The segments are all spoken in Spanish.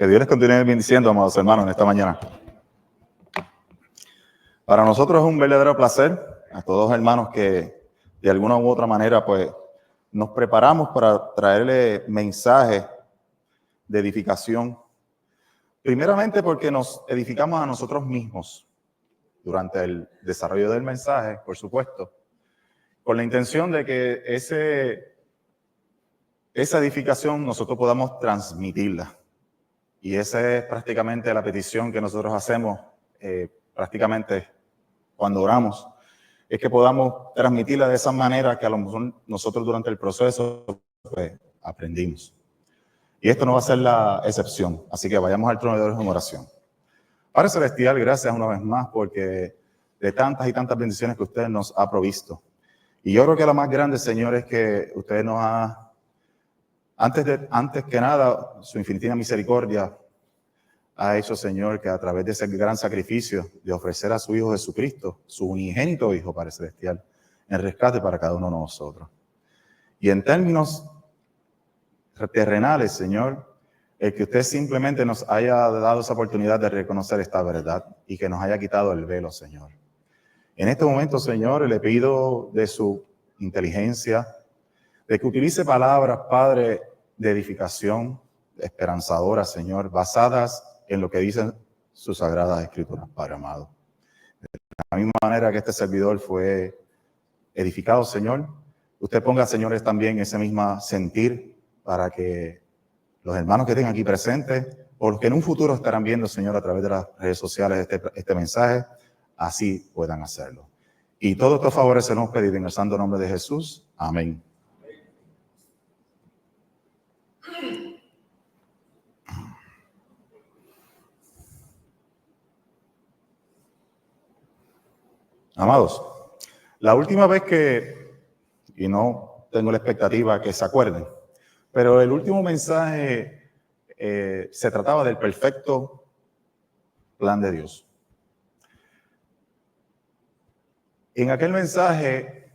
Que Dios les continúe bendiciendo, amados hermanos, en esta mañana. Para nosotros es un verdadero placer, a todos hermanos que de alguna u otra manera pues nos preparamos para traerle mensajes de edificación. Primeramente porque nos edificamos a nosotros mismos durante el desarrollo del mensaje, por supuesto, con la intención de que esa edificación nosotros podamos transmitirla. Y esa es prácticamente la petición que nosotros hacemos prácticamente cuando oramos, es que podamos transmitirla de esa manera que a lo mejor nosotros durante el proceso pues, aprendimos. Y esto no va a ser la excepción, así que vayamos al trono de Dios en oración. Padre Celestial, gracias una vez más porque de tantas y tantas bendiciones que usted nos ha provisto. Y yo creo que la más grande, Señor, es que usted nos ha, antes que nada, su infinitiva misericordia ha hecho, Señor, que a través de ese gran sacrificio de ofrecer a su Hijo Jesucristo, su unigénito Hijo, Padre Celestial, en rescate para cada uno de nosotros. Y en términos terrenales, Señor, el que usted simplemente nos haya dado esa oportunidad de reconocer esta verdad y que nos haya quitado el velo, Señor. En este momento, Señor, le pido de su inteligencia, de que utilice palabras, Padre, de edificación, esperanzadoras, Señor, basadas en lo que dicen sus sagradas escrituras, Padre amado. De la misma manera que este servidor fue edificado, Señor, usted ponga, señores, también ese mismo sentir para que los hermanos que estén aquí presentes, o los que en un futuro estarán viendo, Señor, a través de las redes sociales este mensaje, así puedan hacerlo. Y todos estos favores se nos pedimos en el santo nombre de Jesús. Amén. Amados, la última vez y no tengo la expectativa que se acuerden, pero el último mensaje se trataba del perfecto plan de Dios. En aquel mensaje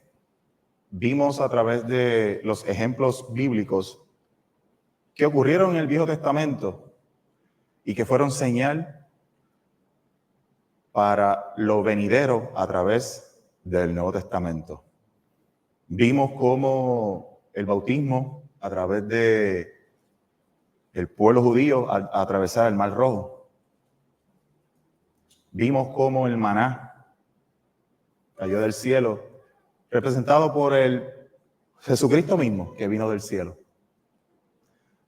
vimos a través de los ejemplos bíblicos que ocurrieron en el Viejo Testamento y que fueron señal para lo venidero a través del Nuevo Testamento. Vimos cómo el bautismo a través de el pueblo judío al atravesar el Mar Rojo. Vimos cómo el maná cayó del cielo, representado por el Jesucristo mismo que vino del cielo.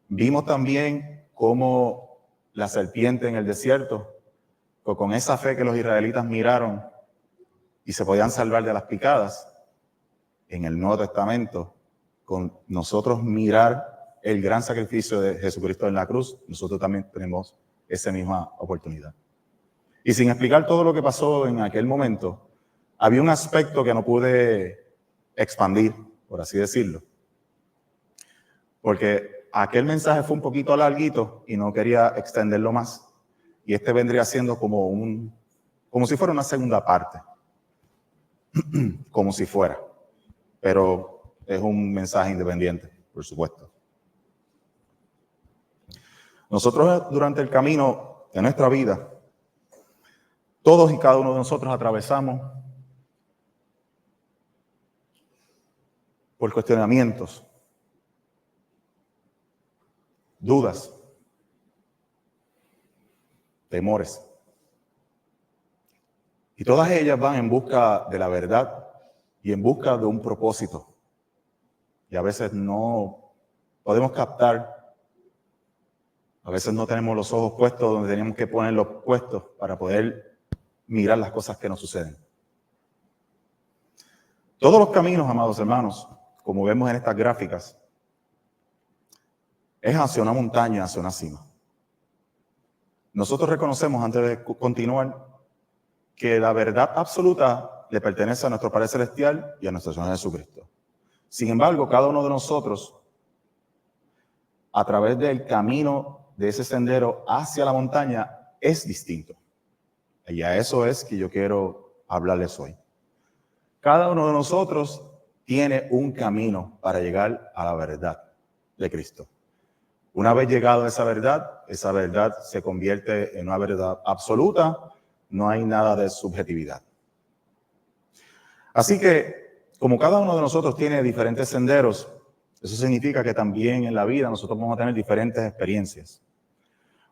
Vimos también cómo la serpiente en el desierto, con esa fe que los israelitas miraron y se podían salvar de las picadas, en el Nuevo Testamento, con nosotros mirar el gran sacrificio de Jesucristo en la cruz, nosotros también tenemos esa misma oportunidad. Y sin explicar todo lo que pasó en aquel momento, había un aspecto que no pude expandir, por así decirlo, porque aquel mensaje fue un poquito larguito y no quería extenderlo más. Y este vendría siendo como si fuera una segunda parte, como si fuera, pero es un mensaje independiente, por supuesto. Nosotros durante el camino de nuestra vida, todos y cada uno de nosotros atravesamos por cuestionamientos, dudas, temores. Y todas ellas van en busca de la verdad y en busca de un propósito. Y a veces no podemos captar, a veces no tenemos los ojos puestos donde tenemos que ponerlos puestos para poder mirar las cosas que nos suceden. Todos los caminos, amados hermanos, como vemos en estas gráficas, es hacia una montaña, hacia una cima. Nosotros reconocemos, antes de continuar, que la verdad absoluta le pertenece a nuestro Padre Celestial y a nuestro Señor Jesucristo. Sin embargo, cada uno de nosotros, a través del camino de ese sendero hacia la montaña, es distinto. Y a eso es que yo quiero hablarles hoy. Cada uno de nosotros tiene un camino para llegar a la verdad de Cristo. Una vez llegado a esa verdad se convierte en una verdad absoluta, no hay nada de subjetividad. Así que, como cada uno de nosotros tiene diferentes senderos, eso significa que también en la vida nosotros vamos a tener diferentes experiencias.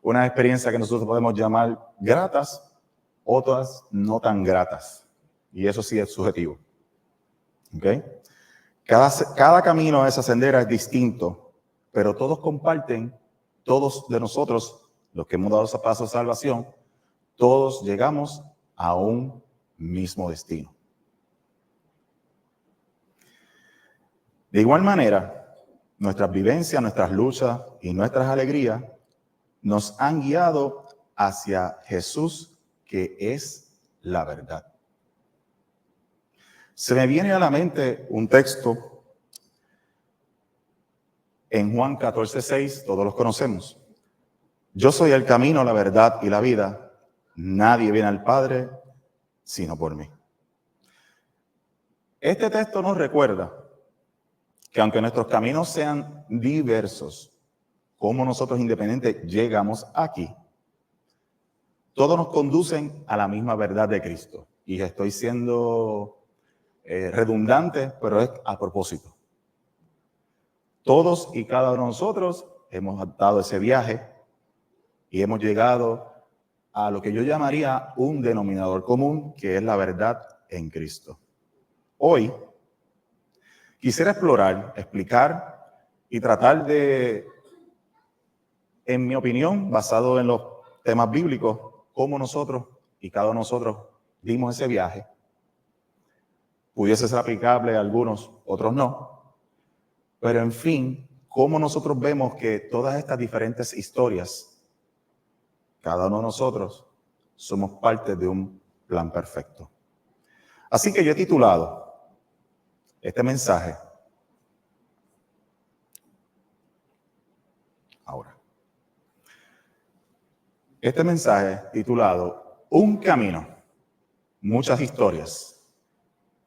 Unas experiencias que nosotros podemos llamar gratas, otras no tan gratas. Y eso sí es subjetivo. ¿Okay? Cada camino a esa sendera es distinto, pero todos comparten, todos de nosotros, los que hemos dado ese paso de salvación, todos llegamos a un mismo destino. De igual manera, nuestras vivencias, nuestras luchas y nuestras alegrías nos han guiado hacia Jesús, que es la verdad. Se me viene a la mente un texto en Juan 14:6, todos los conocemos. Yo soy el camino, la verdad y la vida. Nadie viene al Padre sino por mí. Este texto nos recuerda que aunque nuestros caminos sean diversos, como nosotros independientes llegamos aquí, todos nos conducen a la misma verdad de Cristo. Y estoy siendo redundante, pero es a propósito. Todos y cada uno de nosotros hemos dado ese viaje y hemos llegado a lo que yo llamaría un denominador común, que es la verdad en Cristo. Hoy quisiera explorar, explicar y tratar de, en mi opinión, basado en los temas bíblicos, cómo nosotros y cada uno de nosotros dimos ese viaje. Pudiese ser aplicable a algunos, otros no. Pero en fin, cómo nosotros vemos que todas estas diferentes historias, cada uno de nosotros, somos parte de un plan perfecto. Así que yo he titulado este mensaje ahora. Este mensaje titulado Un camino, muchas historias,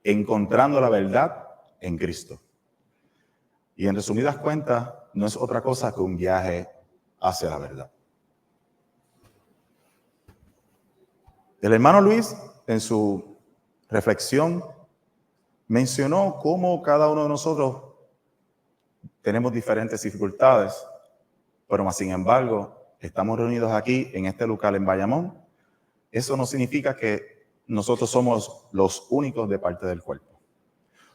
encontrando la verdad en Cristo. Y en resumidas cuentas, no es otra cosa que un viaje hacia la verdad. El hermano Luis, en su reflexión, mencionó cómo cada uno de nosotros tenemos diferentes dificultades, pero más sin embargo, estamos reunidos aquí en este local en Bayamón. Eso no significa que nosotros somos los únicos de parte del cuerpo.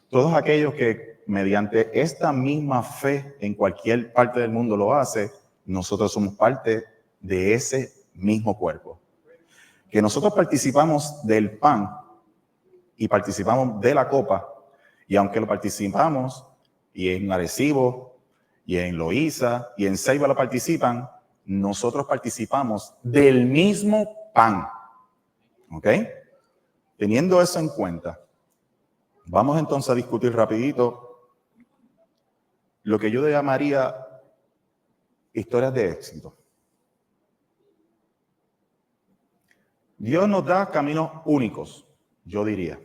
Todos aquellos que mediante esta misma fe en cualquier parte del mundo lo hace, nosotros somos parte de ese mismo cuerpo. Que nosotros participamos del pan y participamos de la copa, y aunque lo participamos, y en Arecibo, y en Loíza, y en Ceiba lo participan, nosotros participamos del mismo pan. ¿Ok? Teniendo eso en cuenta, vamos entonces a discutir rapidito lo que yo llamaría historias de éxito. Dios nos da caminos únicos, yo diría.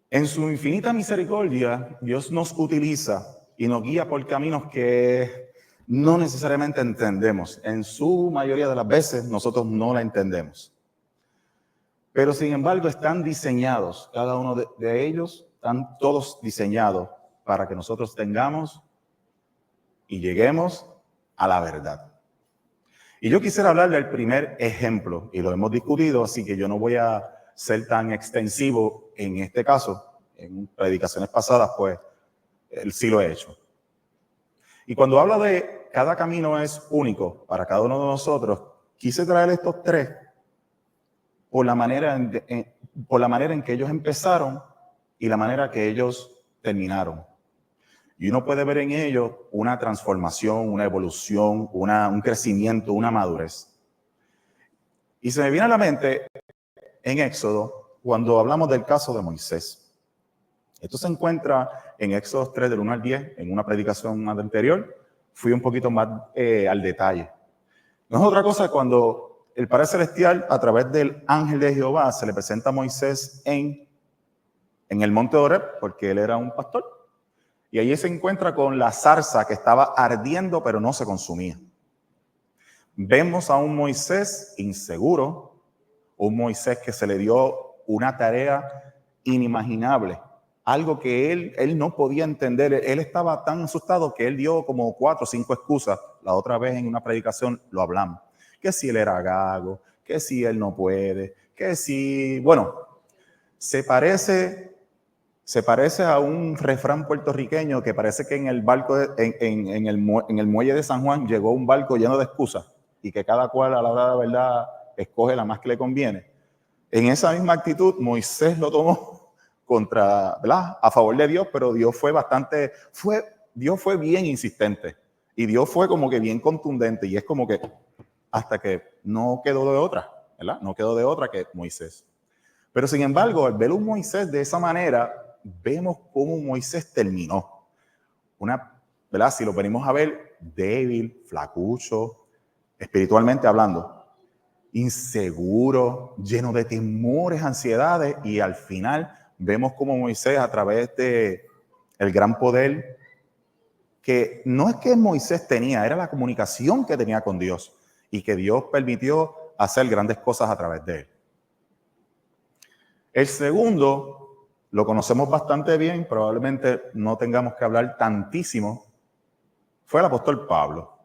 En su infinita misericordia, Dios nos utiliza y nos guía por caminos que no necesariamente entendemos. En su mayoría de las veces nosotros no la entendemos. Pero sin embargo están diseñados, cada uno de ellos, están todos diseñados para que nosotros tengamos y lleguemos a la verdad. Y yo quisiera hablar del primer ejemplo, y lo hemos discutido, así que yo no voy a ser tan extensivo en este caso. En predicaciones pasadas, pues, sí lo he hecho. Y cuando habla de cada camino es único para cada uno de nosotros, quise traer estos tres por la manera en que ellos empezaron y la manera que ellos terminaron. Y uno puede ver en ellos una transformación, una evolución, un crecimiento, una madurez. Y se me viene a la mente en Éxodo, cuando hablamos del caso de Moisés. Esto se encuentra en Éxodo 3, del 1 al 10, en una predicación anterior. Fui un poquito más al detalle. No es otra cosa cuando el Padre Celestial, a través del ángel de Jehová, se le presenta a Moisés en el monte de Horeb, porque él era un pastor. Y allí se encuentra con la zarza que estaba ardiendo pero no se consumía. Vemos a un Moisés inseguro, un Moisés que se le dio una tarea inimaginable, algo que él no podía entender. Él estaba tan asustado que él dio como 4 o 5 excusas. La otra vez en una predicación lo hablamos, que si él era gago, que si él no puede, que si, bueno, se parece a un refrán puertorriqueño que parece que en el barco, en el muelle de San Juan llegó un barco lleno de excusas y que cada cual a la hora de la verdad escoge la más que le conviene. En esa misma actitud Moisés lo tomó contra, ¿verdad?, a favor de Dios, pero Dios fue bien insistente y Dios fue como que bien contundente, y es como que hasta que no quedó de otra, ¿verdad? No quedó de otra que Moisés. Pero sin embargo, al ver un Moisés de esa manera, vemos cómo Moisés terminó. ¿Verdad? Si lo venimos a ver, débil, flacucho, espiritualmente hablando, inseguro, lleno de temores, ansiedades, y al final vemos cómo Moisés, a través de el gran poder que no es que Moisés tenía, era la comunicación que tenía con Dios, y que Dios permitió hacer grandes cosas a través de él. El segundo lo conocemos bastante bien, probablemente no tengamos que hablar tantísimo, fue el apóstol Pablo.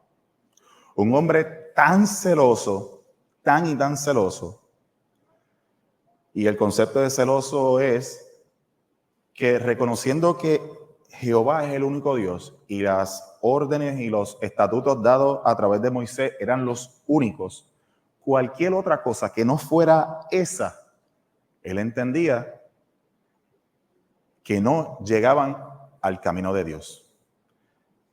Un hombre tan celoso, tan celoso. Y el concepto de celoso es que, reconociendo que Jehová es el único Dios y las órdenes y los estatutos dados a través de Moisés eran los únicos, cualquier otra cosa que no fuera esa, él entendía que no llegaban al camino de Dios.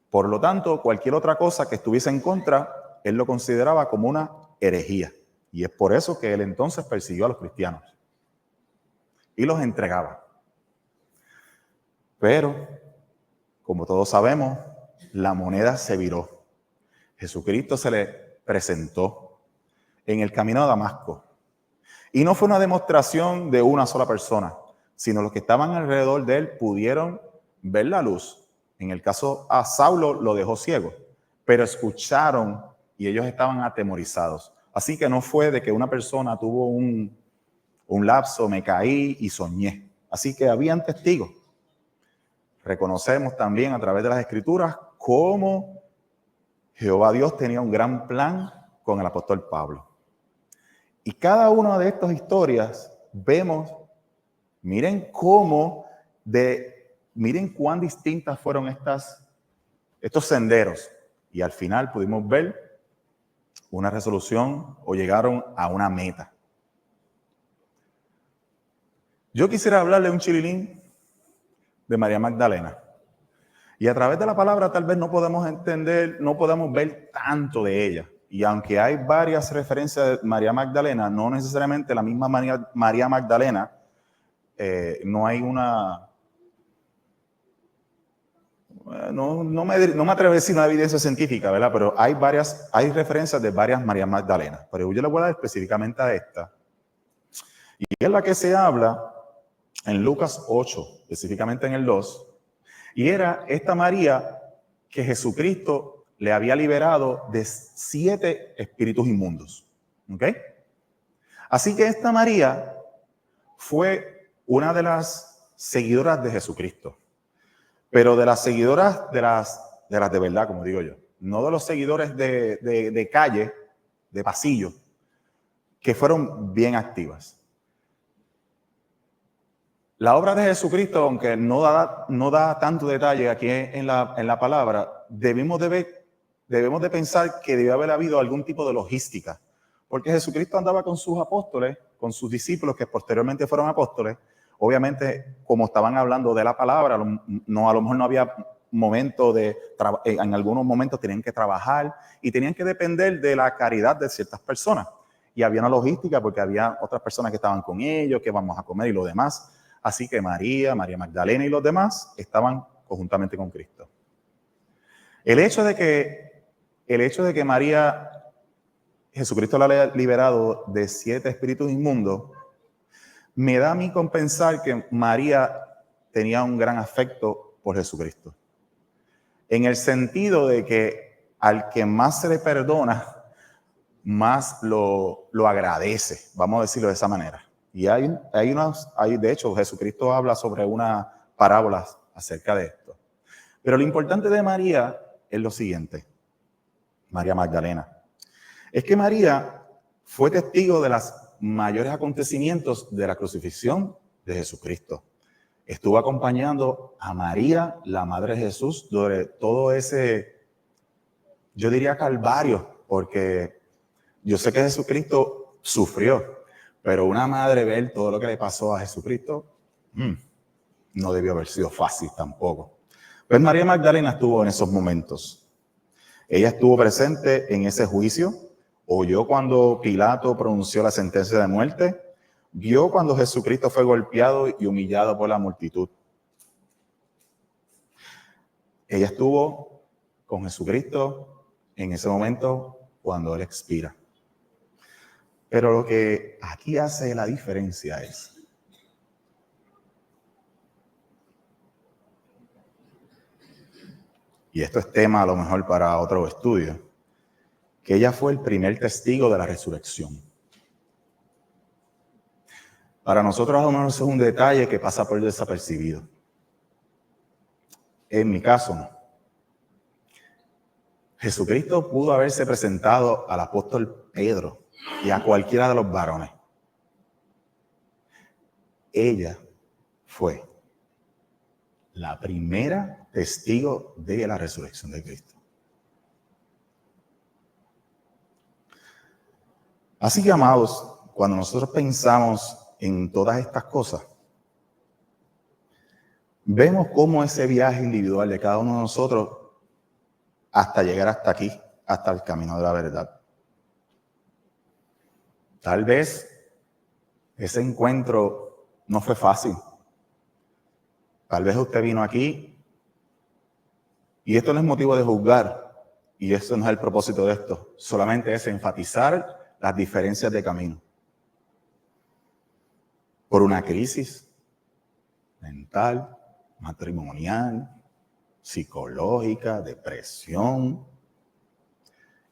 Por lo tanto, cualquier otra cosa que estuviese en contra, él lo consideraba como una herejía. Y es por eso que él entonces persiguió a los cristianos y los entregaba. Pero, como todos sabemos, la moneda se viró. Jesucristo se le presentó en el camino a Damasco. Y no fue una demostración de una sola persona, sino los que estaban alrededor de él pudieron ver la luz. En el caso a Saulo lo dejó ciego, pero escucharon y ellos estaban atemorizados. Así que no fue de que una persona tuvo un lapso, me caí y soñé. Así que habían testigos. Reconocemos también a través de las Escrituras cómo Jehová Dios tenía un gran plan con el apóstol Pablo. Y cada una de estas historias vemos, miren cuán distintas fueron estos senderos. Y al final pudimos ver una resolución o llegaron a una meta. Yo quisiera hablarle un chililín de María Magdalena. Y a través de la palabra tal vez no podemos entender, no podemos ver tanto de ella. Y aunque hay varias referencias de María Magdalena, no necesariamente la misma María Magdalena, no hay una... No me atrevo a decir una evidencia científica, ¿verdad? Pero hay referencias de varias María Magdalena. Pero yo le voy a dar específicamente a esta. Y es la que se habla en Lucas 8, específicamente en el 2. Y era esta María que Jesucristo le había liberado de 7 espíritus inmundos. ¿Ok? Así que esta María fue una de las seguidoras de Jesucristo. Pero de las seguidoras de las de verdad, como digo yo. No de los seguidores de calle, de pasillo, que fueron bien activas. La obra de Jesucristo, aunque no da tanto detalle aquí en la palabra, debemos de pensar que debe haber habido algún tipo de logística. Porque Jesucristo andaba con sus apóstoles, con sus discípulos que posteriormente fueron apóstoles. Obviamente, como estaban hablando de la palabra, a lo mejor no había momento en algunos momentos tenían que trabajar y tenían que depender de la caridad de ciertas personas. Y había una logística porque había otras personas que estaban con ellos, que vamos a comer y lo demás. Así que María Magdalena y los demás estaban conjuntamente con Cristo. El hecho de que María, Jesucristo la haya liberado de 7 espíritus inmundos, me da a mí con pensar que María tenía un gran afecto por Jesucristo. en el sentido de que al que más se le perdona, más lo agradece, vamos a decirlo de esa manera. Y de hecho, Jesucristo habla sobre una parábola acerca de esto. Pero lo importante de María es lo siguiente, María Magdalena, es que María fue testigo de los mayores acontecimientos de la crucifixión de Jesucristo. Estuvo acompañando a María, la madre de Jesús, durante todo ese, yo diría, calvario, porque yo sé que Jesucristo sufrió, pero una madre ver todo lo que le pasó a Jesucristo, no debió haber sido fácil tampoco. Pues María Magdalena estuvo en esos momentos. Ella estuvo presente en ese juicio, oyó cuando Pilato pronunció la sentencia de muerte, vio cuando Jesucristo fue golpeado y humillado por la multitud. Ella estuvo con Jesucristo en ese momento cuando Él expira. Pero lo que aquí hace la diferencia es y esto es tema a lo mejor para otro estudio, que ella fue el primer testigo de la resurrección. Para nosotros a lo mejor es un detalle que pasa por desapercibido. En mi caso, no. Jesucristo pudo haberse presentado al apóstol Pedro y a cualquiera de los varones. Ella fue la primera testigo de la resurrección de Cristo. Así que, amados, cuando nosotros pensamos en todas estas cosas, vemos cómo ese viaje individual de cada uno de nosotros hasta llegar hasta aquí, hasta el camino de la verdad. Tal vez ese encuentro no fue fácil. Tal vez usted vino aquí y esto no es motivo de juzgar y eso no es el propósito de esto. Solamente es enfatizar las diferencias de camino. Por una crisis mental, matrimonial, psicológica, depresión,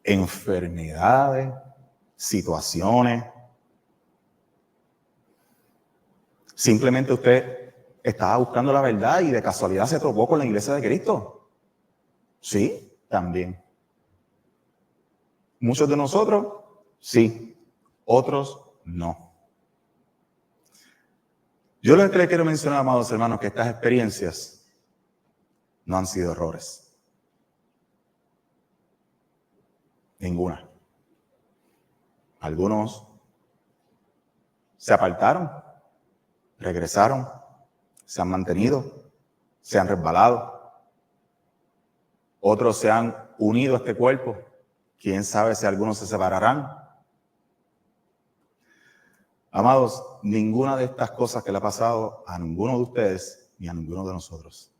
enfermedades, situaciones. Simplemente usted estaba buscando la verdad y de casualidad se topó con la iglesia de Cristo. Sí, también. Muchos de nosotros, sí. Otros, no. Yo lo que le quiero mencionar, amados hermanos, que estas experiencias no han sido errores. Ninguna. Algunos se apartaron, regresaron, se han mantenido, se han resbalado. Otros se han unido a este cuerpo. Quién sabe si algunos se separarán. Amados, ninguna de estas cosas que le ha pasado a ninguno de ustedes ni a ninguno de nosotros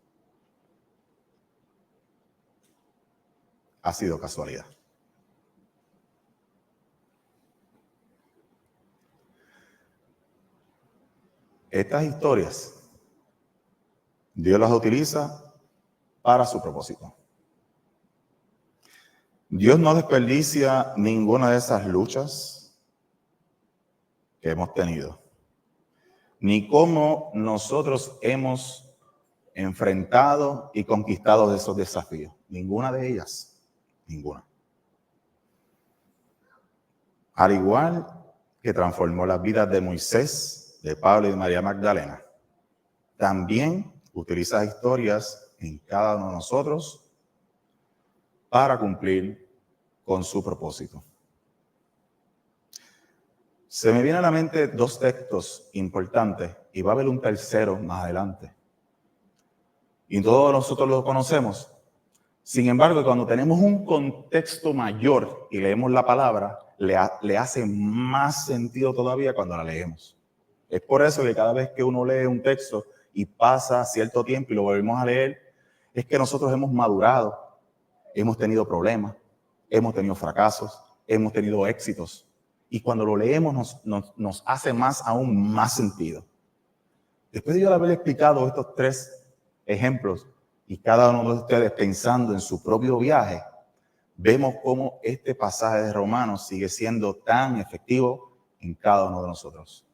ha sido casualidad. Estas historias, Dios las utiliza para su propósito. Dios no desperdicia ninguna de esas luchas que hemos tenido, ni cómo nosotros hemos enfrentado y conquistado esos desafíos. Ninguna de ellas, ninguna. Al igual que transformó las vidas de Moisés, de Pablo y de María Magdalena, también utiliza historias en cada uno de nosotros para cumplir con su propósito. Se me vienen a la mente dos textos importantes y va a haber un tercero más adelante. Y todos nosotros lo conocemos. Sin embargo, cuando tenemos un contexto mayor y leemos la palabra, le hace más sentido todavía cuando la leemos. Es por eso que cada vez que uno lee un texto y pasa cierto tiempo y lo volvemos a leer, es que nosotros hemos madurado, hemos tenido problemas, hemos tenido fracasos, hemos tenido éxitos. Y cuando lo leemos nos hace aún más sentido. Después de yo haber explicado estos tres ejemplos, y cada uno de ustedes pensando en su propio viaje, vemos cómo este pasaje de Romanos sigue siendo tan efectivo en cada uno de nosotros.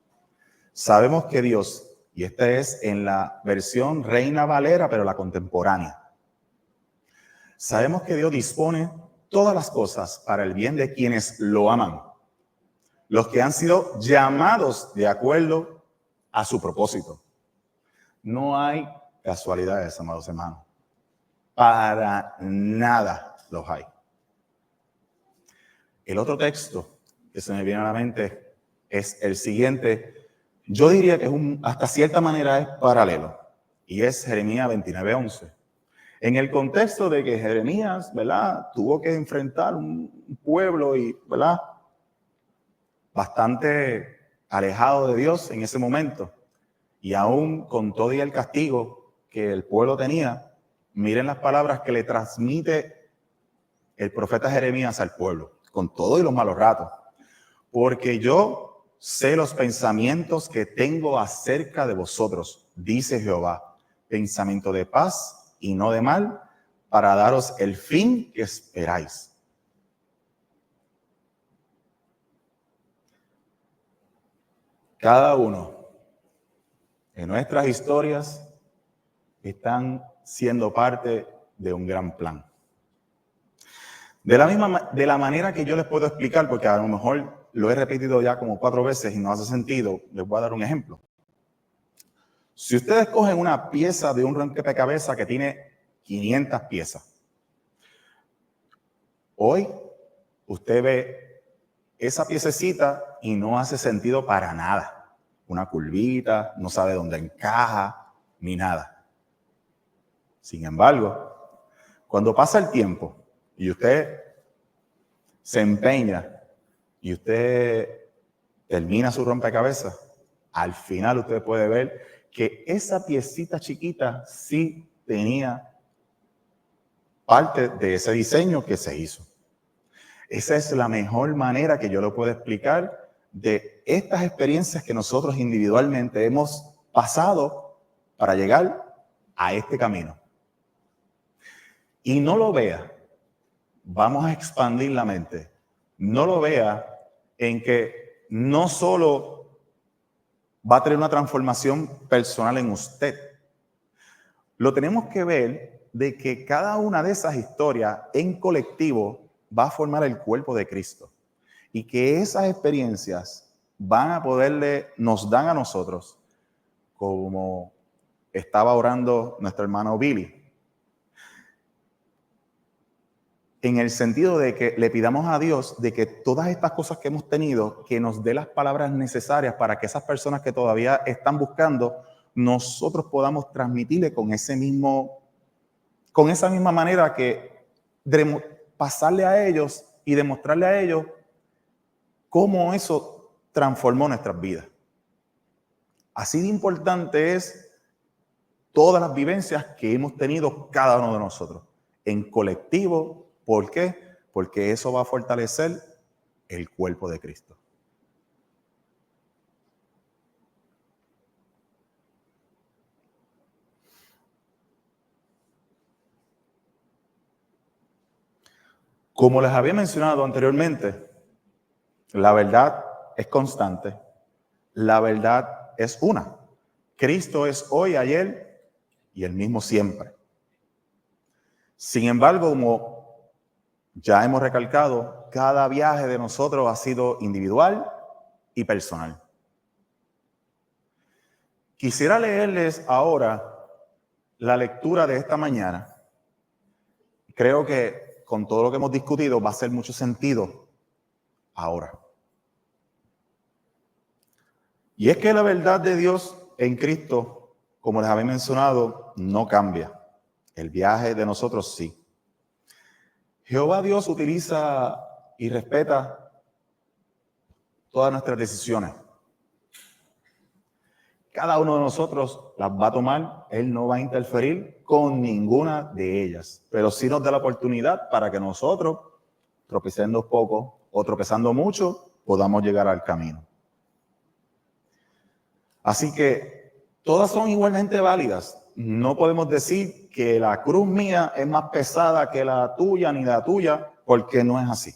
Sabemos que Dios, y esta es en la versión Reina Valera, pero la contemporánea, sabemos que Dios dispone todas las cosas para el bien de quienes lo aman, los que han sido llamados de acuerdo a su propósito. No hay casualidades, amados hermanos. Para nada los hay. El otro texto que se me viene a la mente es el siguiente. Yo diría que hasta cierta manera es paralelo. Y es Jeremías 29:11. En el contexto de que Jeremías, ¿verdad?, tuvo que enfrentar un pueblo y, ¿verdad?, bastante alejado de Dios en ese momento. Y aún con todo y el castigo que el pueblo tenía, miren las palabras que le transmite el profeta Jeremías al pueblo, con todo y los malos ratos. Porque yo sé los pensamientos que tengo acerca de vosotros, dice Jehová, pensamiento de paz y no de mal, para daros el fin que esperáis. Cada uno de nuestras historias están siendo parte de un gran plan. De la manera que yo les puedo explicar, porque a lo mejor lo he repetido ya como 4 veces y no hace sentido, les voy a dar un ejemplo. Si ustedes cogen una pieza de un rompecabezas que tiene 500 piezas, hoy usted ve esa piececita y no hace sentido para nada. Una curvita, no sabe dónde encaja, ni nada. Sin embargo, cuando pasa el tiempo y usted se empeña y usted termina su rompecabezas, al final usted puede ver que esa piecita chiquita sí tenía parte de ese diseño que se hizo. Esa es la mejor manera que yo lo puedo explicar de estas experiencias que nosotros individualmente hemos pasado para llegar a este camino. Y no lo vea, vamos a expandir la mente, no lo vea en que no solo va a tener una transformación personal en usted, lo tenemos que ver de que cada una de esas historias en colectivo va a formar el cuerpo de Cristo. Y que esas experiencias nos dan a nosotros, como estaba orando nuestro hermano Billy, en el sentido de que le pidamos a Dios de que todas estas cosas que hemos tenido, que nos dé las palabras necesarias para que esas personas que todavía están buscando, nosotros podamos transmitirle con esa misma manera que pasarle a ellos y demostrarle a ellos cómo eso transformó nuestras vidas. Así de importante es todas las vivencias que hemos tenido cada uno de nosotros en colectivo. ¿Por qué? Porque eso va a fortalecer el cuerpo de Cristo. Como les había mencionado anteriormente, la verdad es constante, la verdad es una. Cristo es hoy, ayer y el mismo siempre. Sin embargo, como ya hemos recalcado, cada viaje de nosotros ha sido individual y personal. Quisiera leerles ahora la lectura de esta mañana. Creo que con todo lo que hemos discutido va a hacer mucho sentido ahora. Y es que la verdad de Dios en Cristo, como les había mencionado, no cambia. El viaje de nosotros sí. Jehová Dios utiliza y respeta todas nuestras decisiones. Cada uno de nosotros las va a tomar, Él no va a interferir con ninguna de ellas, pero sí nos da la oportunidad para que nosotros, tropezando poco o tropezando mucho, podamos llegar al camino. Así que todas son igualmente válidas, no podemos decir que la cruz mía es más pesada que la tuya ni la tuya, porque no es así.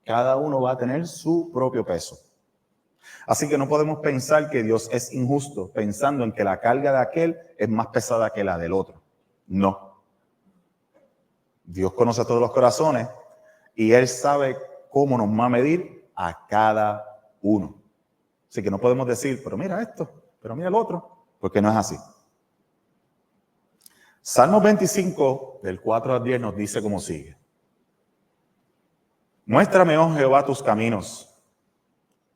Cada uno va a tener su propio peso. Así que no podemos pensar que Dios es injusto pensando en que la carga de aquel es más pesada que la del otro. No. Dios conoce a todos los corazones y Él sabe cómo nos va a medir a cada uno. Así que no podemos decir, pero mira esto, pero mira el otro, porque no es así. Salmo 25, del 4 al 10, nos dice como sigue. Muéstrame, oh Jehová, tus caminos.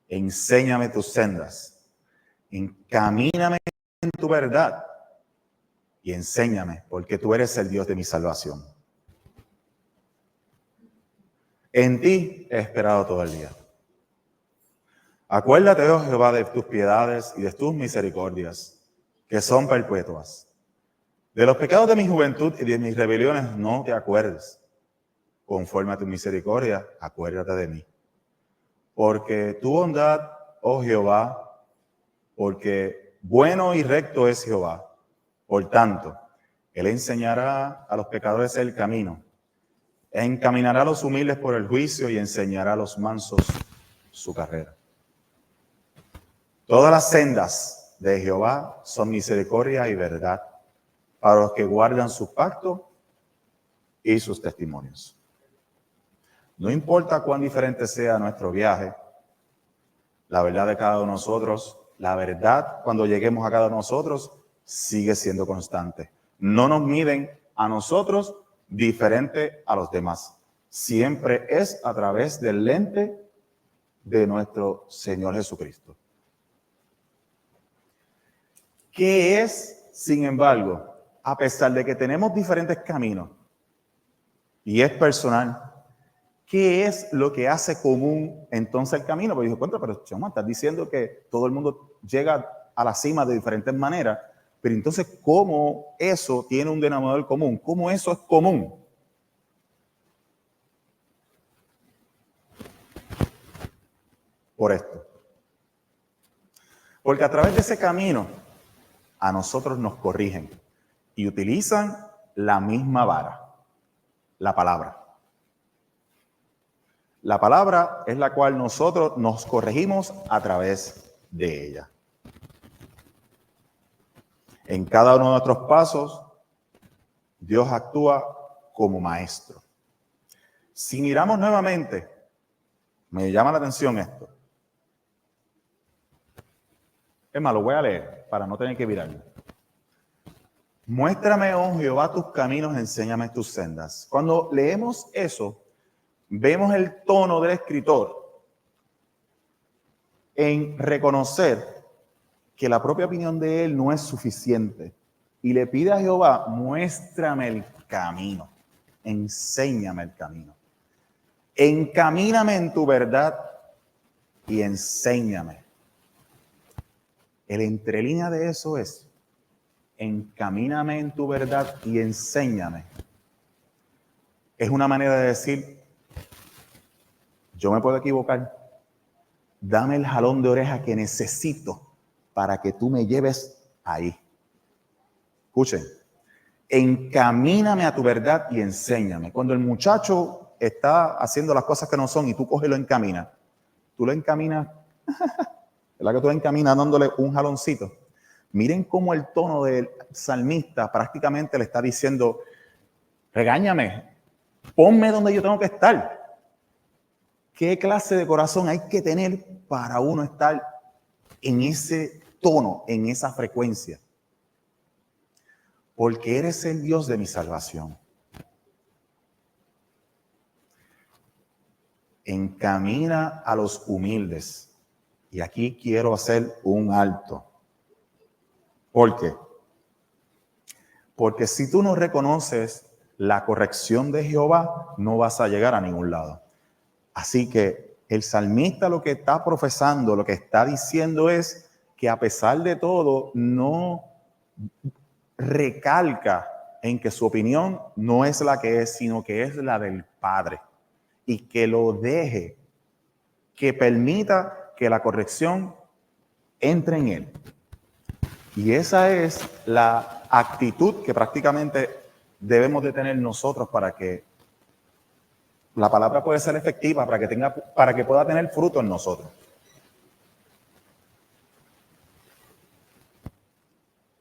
Enséñame tus sendas. Encamíname en tu verdad. Y enséñame, porque tú eres el Dios de mi salvación. En ti he esperado todo el día. Acuérdate, oh Jehová, de tus piedades y de tus misericordias, que son perpetuas. De los pecados de mi juventud y de mis rebeliones no te acuerdes. Conforme a tu misericordia, acuérdate de mí. Porque tu bondad, oh Jehová, porque bueno y recto es Jehová. Por tanto, Él enseñará a los pecadores el camino, encaminará a los humildes por el juicio y enseñará a los mansos su carrera. Todas las sendas de Jehová son misericordia y verdad para los que guardan su pacto y sus testimonios. No importa cuán diferente sea nuestro viaje, la verdad de cada uno de nosotros, la verdad cuando lleguemos a cada uno de nosotros sigue siendo constante. No nos miden a nosotros diferente a los demás. Siempre es a través del lente de nuestro Señor Jesucristo. ¿Qué es, sin embargo, a pesar de que tenemos diferentes caminos y es personal, qué es lo que hace común entonces el camino? Porque dijo, pero chama, estás diciendo que todo el mundo llega a la cima de diferentes maneras, pero entonces, ¿cómo eso tiene un denominador común? ¿Cómo eso es común? Por esto. Porque a través de ese camino, a nosotros nos corrigen y utilizan la misma vara, la palabra. La palabra es la cual nosotros nos corregimos a través de ella. En cada uno de nuestros pasos, Dios actúa como maestro. Si miramos nuevamente, me llama la atención esto. Es más, lo voy a leer para no tener que virarlo. Muéstrame, oh Jehová, tus caminos, enséñame tus sendas. Cuando leemos eso, vemos el tono del escritor en reconocer que la propia opinión de él no es suficiente y le pide a Jehová, muéstrame el camino, enséñame el camino. Encamíname en tu verdad y enséñame. El entrelínea de eso es, encamíname en tu verdad y enséñame. Es una manera de decir, yo me puedo equivocar, dame el jalón de oreja que necesito para que tú me lleves ahí. Escuchen, encamíname a tu verdad y enséñame. Cuando el muchacho está haciendo las cosas que no son y tú coges y lo encaminas, tú lo encaminas, ¿verdad que tú lo encaminas dándole un jaloncito? Miren cómo el tono del salmista prácticamente le está diciendo, regáñame, ponme donde yo tengo que estar. ¿Qué clase de corazón hay que tener para uno estar en ese tono, en esa frecuencia? Porque eres el Dios de mi salvación. Encamina a los humildes. Y aquí quiero hacer un alto. ¿Por qué? Porque si tú no reconoces la corrección de Jehová, no vas a llegar a ningún lado. Así que el salmista lo que está profesando, lo que está diciendo es que a pesar de todo, no recalca en que su opinión no es la que es, sino que es la del Padre. Y que lo deje, que permita que la corrección entre en él. Y esa es la actitud que prácticamente debemos de tener nosotros para que la palabra pueda ser efectiva, para que pueda tener fruto en nosotros.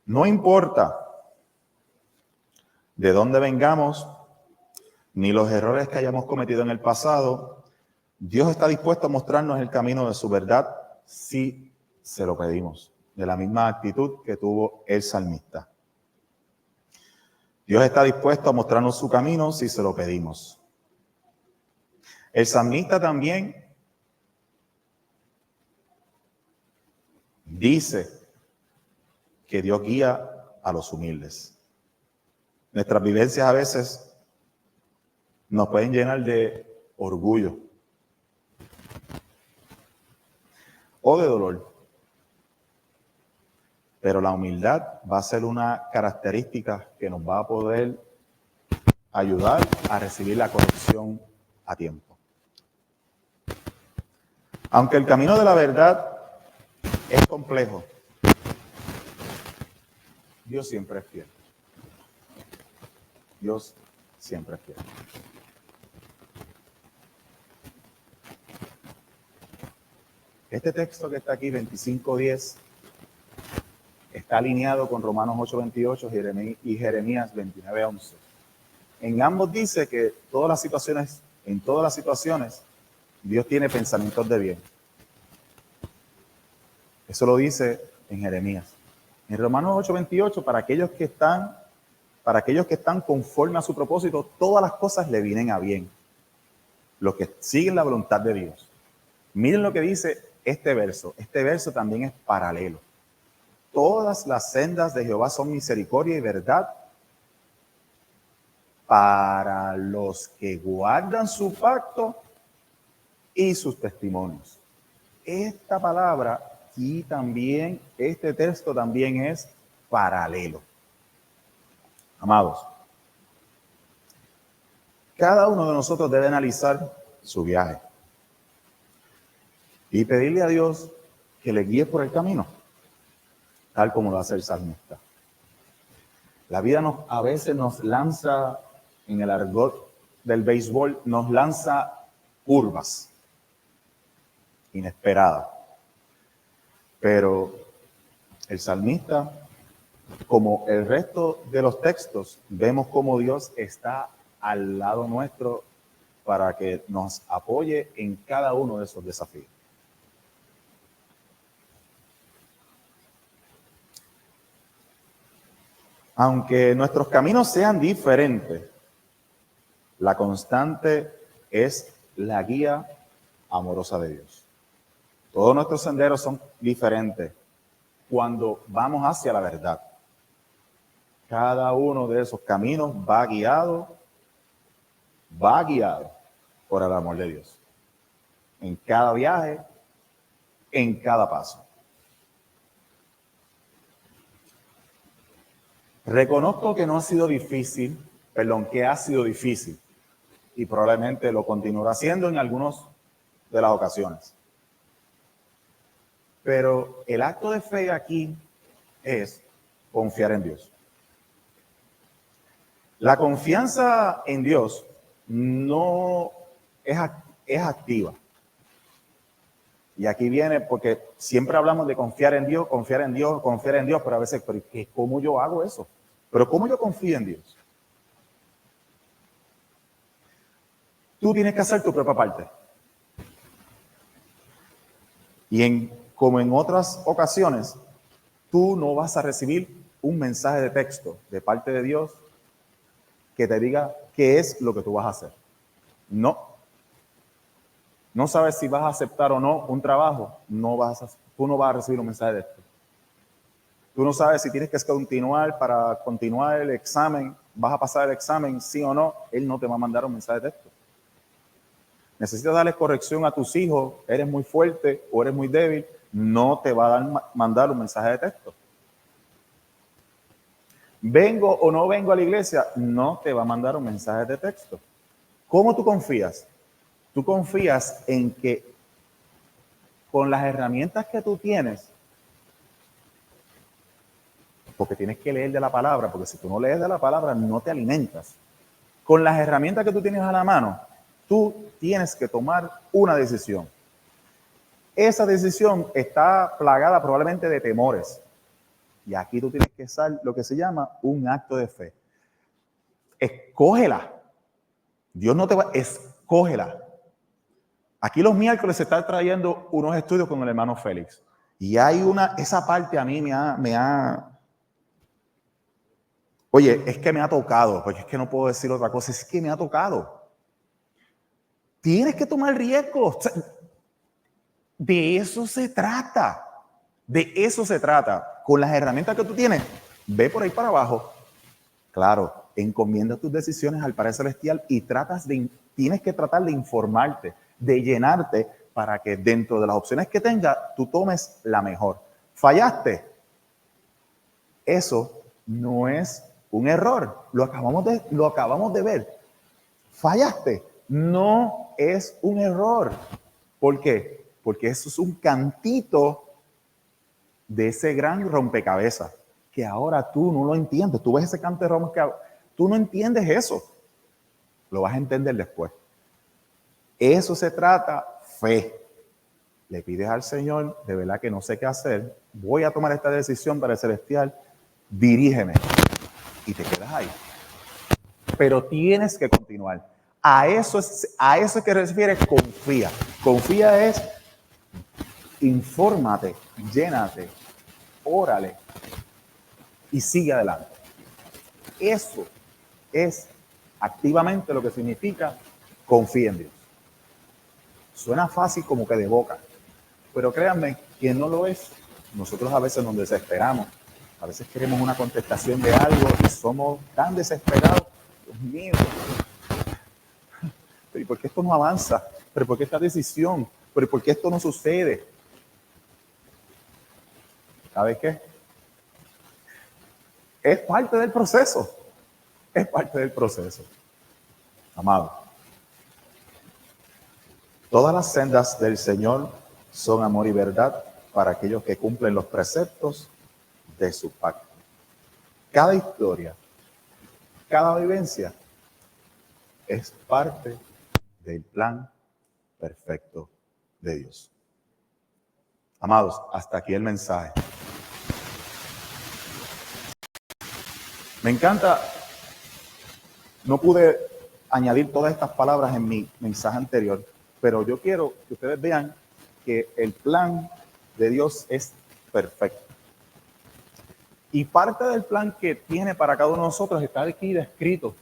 No importa de dónde vengamos, ni los errores que hayamos cometido en el pasado, Dios está dispuesto a mostrarnos el camino de su verdad si se lo pedimos, de la misma actitud que tuvo el salmista. Dios está dispuesto a mostrarnos su camino si se lo pedimos. El salmista también dice que Dios guía a los humildes. Nuestras vivencias a veces nos pueden llenar de orgullo o de dolor. Pero la humildad va a ser una característica que nos va a poder ayudar a recibir la corrección a tiempo. Aunque el camino de la verdad es complejo, Dios siempre es fiel. Dios siempre es fiel. Este texto que está aquí, 25:10, está alineado con Romanos 8:28 y Jeremías 29:11. En ambos dice que en todas las situaciones, Dios tiene pensamientos de bien. Eso lo dice en Jeremías. En Romanos 8:28, para aquellos que están conforme a su propósito, todas las cosas le vienen a bien. Los que siguen la voluntad de Dios. Miren lo que dice este verso. Este verso también es paralelo. Todas las sendas de Jehová son misericordia y verdad para los que guardan su pacto y sus testimonios. Esta palabra y también, este texto también es paralelo. Amados, cada uno de nosotros debe analizar su viaje y pedirle a Dios que le guíe por el camino, tal como lo hace el salmista. La vida a veces nos lanza, en el argot del béisbol, nos lanza curvas inesperadas. Pero el salmista, como el resto de los textos, vemos cómo Dios está al lado nuestro para que nos apoye en cada uno de esos desafíos. Aunque nuestros caminos sean diferentes, la constante es la guía amorosa de Dios. Todos nuestros senderos son diferentes cuando vamos hacia la verdad. Cada uno de esos caminos va guiado por el amor de Dios. En cada viaje, en cada paso. Reconozco que ha sido difícil y probablemente lo continuará haciendo en algunas de las ocasiones. Pero el acto de fe aquí es confiar en Dios. La confianza en Dios no es activa. Y aquí viene porque siempre hablamos de confiar en Dios, pero a veces, ¿cómo yo hago eso? Pero ¿cómo yo confío en Dios? Tú tienes que hacer tu propia parte. Como en otras ocasiones, tú no vas a recibir un mensaje de texto de parte de Dios que te diga qué es lo que tú vas a hacer. No. No sabes si vas a aceptar o no un trabajo, tú no vas a recibir un mensaje de texto. Tú no sabes si tienes que para continuar el examen, vas a pasar el examen, sí o no, Él no te va a mandar un mensaje de texto. Necesitas darle corrección a tus hijos, eres muy fuerte o eres muy débil, no te va a mandar un mensaje de texto. Vengo o no vengo a la iglesia, no te va a mandar un mensaje de texto. ¿Cómo tú confías? Tú confías en que con las herramientas que tú tienes, porque tienes que leer de la palabra, porque si tú no lees de la palabra, no te alimentas. Con las herramientas que tú tienes a la mano, tú tienes que tomar una decisión. Esa decisión está plagada probablemente de temores. Y aquí tú tienes que hacer lo que se llama un acto de fe. Escógela. Dios no te va, escógela. Aquí los miércoles se están trayendo unos estudios con el hermano Félix. Y hay esa parte a mí oye, es que me ha tocado, porque es que no puedo decir otra cosa, es que me ha tocado. Tienes que tomar riesgos. De eso se trata. De eso se trata. Con las herramientas que tú tienes, ve por ahí para abajo. Claro, encomienda tus decisiones al Padre Celestial y tienes que tratar de informarte, de llenarte para que dentro de las opciones que tengas, tú tomes la mejor. ¿Fallaste? Eso no es un error. Lo acabamos de ver. ¿Fallaste? No es un error. ¿Por qué? Porque eso es un cantito de ese gran rompecabezas que ahora tú no lo entiendes. Tú ves ese canto de rompecabezas, tú no entiendes eso. Lo vas a entender después. Eso se trata, fe. Le pides al Señor, de verdad que no sé qué hacer, voy a tomar esta decisión para el celestial, dirígeme. Y te quedas ahí. Pero tienes que continuar. A eso es que refiere confía. Confía es infórmate, llénate, órale y sigue adelante. Eso es activamente lo que significa confía en Dios. Suena fácil como que de boca, pero créanme, quien no lo es, nosotros a veces nos desesperamos. A veces queremos una contestación de algo y somos tan desesperados. Dios mío, pero ¿y por qué esto no avanza? ¿Pero por qué esta decisión? ¿Pero por qué esto no sucede? ¿Sabes qué? Es parte del proceso. Es parte del proceso. Amado, todas las sendas del Señor son amor y verdad para aquellos que cumplen los preceptos de su pacto. Cada historia, cada vivencia es parte del plan perfecto de Dios. Amados, hasta aquí el mensaje. Me encanta, no pude añadir todas estas palabras en mi mensaje anterior, pero yo quiero que ustedes vean que el plan de Dios es perfecto. Y parte del plan que tiene para cada uno de nosotros está aquí descrito.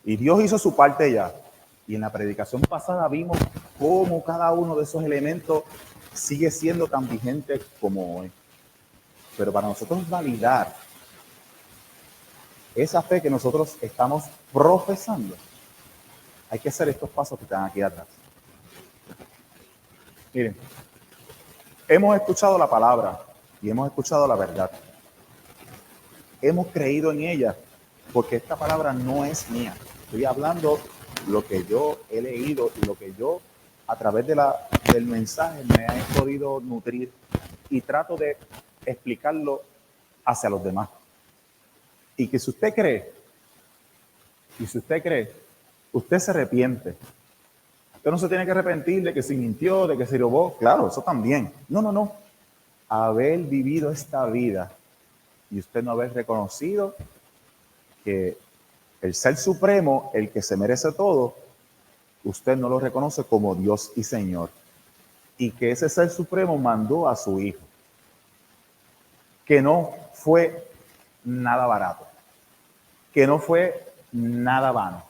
Y Dios hizo su parte ya. Y en la predicación pasada vimos cómo cada uno de esos elementos sigue siendo tan vigente como hoy. Pero para nosotros validar esa fe que nosotros estamos profesando, hay que hacer estos pasos que están aquí atrás. Miren, hemos escuchado la palabra y hemos escuchado la verdad. Hemos creído en ella porque esta palabra no es mía. Estoy hablando lo que yo he leído y lo que yo a través del mensaje me he podido nutrir y trato de explicarlo hacia los demás. Y que si usted cree, usted se arrepiente. Usted no se tiene que arrepentir de que se mintió, de que se robó. Claro, eso también. No. Haber vivido esta vida y usted no haber reconocido que el Ser Supremo, el que se merece todo, usted no lo reconoce como Dios y Señor. Y que ese Ser Supremo mandó a su Hijo. Que no fue nada barato. Que no fue nada vano.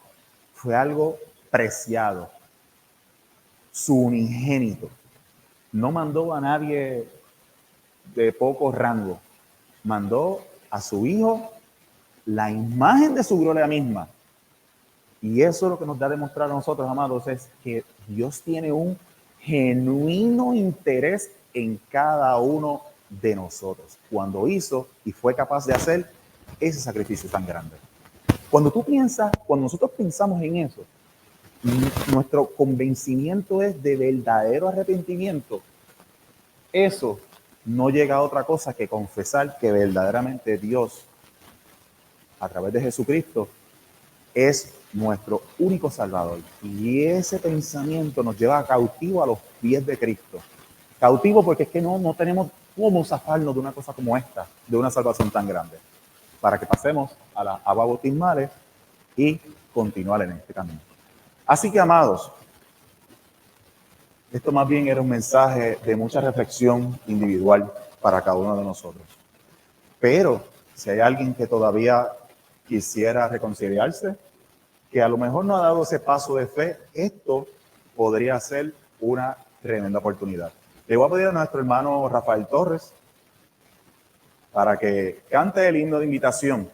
Fue algo preciado. Su unigénito. No mandó a nadie de poco rango. Mandó a su Hijo la imagen de su gloria misma. Y eso es lo que nos da a demostrar a nosotros, amados, es que Dios tiene un genuino interés en cada uno de nosotros. Cuando hizo y fue capaz de hacer ese sacrificio tan grande. Cuando nosotros pensamos en eso, nuestro convencimiento es de verdadero arrepentimiento. Eso no llega a otra cosa que confesar que verdaderamente Dios, a través de Jesucristo, es nuestro único Salvador. Y ese pensamiento nos lleva cautivo a los pies de Cristo. Cautivo porque es que no tenemos cómo zafarnos de una cosa como esta, de una salvación tan grande, para que pasemos a las aguas bautismales y continuar en este camino. Así que, amados, esto más bien era un mensaje de mucha reflexión individual para cada uno de nosotros. Pero si hay alguien que todavía quisiera reconciliarse, que a lo mejor no ha dado ese paso de fe, esto podría ser una tremenda oportunidad. Le voy a pedir a nuestro hermano Rafael Torres para que cante el himno de invitación.